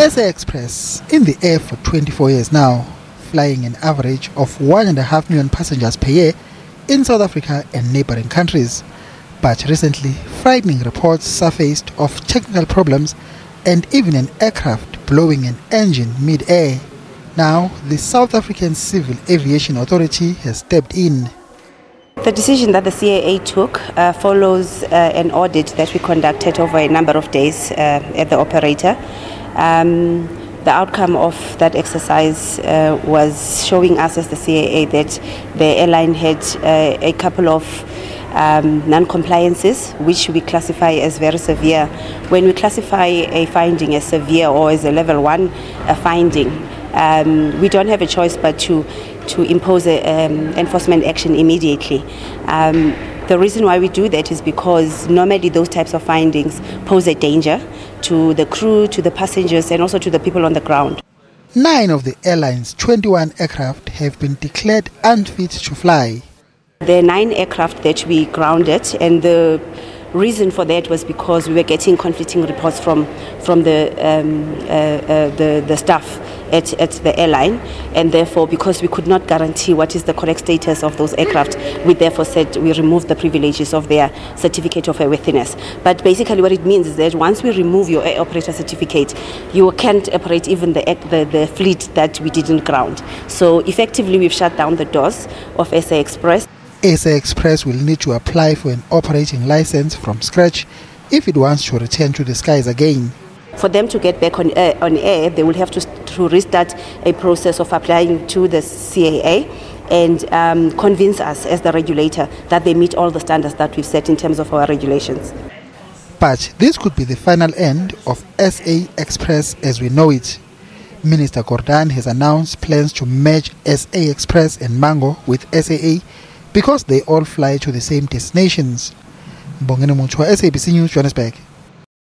SA Express in the air for 24 years now, flying an average of 1.5 million passengers per year in South Africa and neighboring countries. But recently, frightening reports surfaced of technical problems and even an aircraft blowing an engine mid-air. Now, the South African Civil Aviation Authority has stepped in. The decision that the CAA took follows an audit that we conducted over a number of days at the operator. The outcome of that exercise was showing us as the CAA that the airline had a couple of non-compliances, which we classify as very severe. When we classify a finding as severe or as a level 1 finding, we don't have a choice but to impose an enforcement action immediately. The reason why we do that is because normally those types of findings pose a danger to the crew, to the passengers, and also to the people on the ground. 9 of the airline's 21 aircraft have been declared unfit to fly. There are 9 aircraft that we grounded, and the reason for that was because we were getting conflicting reports from the staff at the airline, and therefore, because we could not guarantee what is the correct status of those aircraft, we therefore said we removed the privileges of their certificate of airworthiness. But basically what it means is that once we remove your air operator certificate, you can't operate even the fleet that we didn't ground. So effectively we've shut down the doors of SA Express. SA Express will need to apply for an operating license from scratch if it wants to return to the skies again. For them to get back on air, they will have to restart a process of applying to the CAA and convince us as the regulator that they meet all the standards that we've set in terms of our regulations. But this could be the final end of SA Express as we know it. Minister Gordhan has announced plans to merge SA Express and Mango with SAA because they all fly to the same destinations. Mbongeni Muchwa, SABC News, Johannesburg.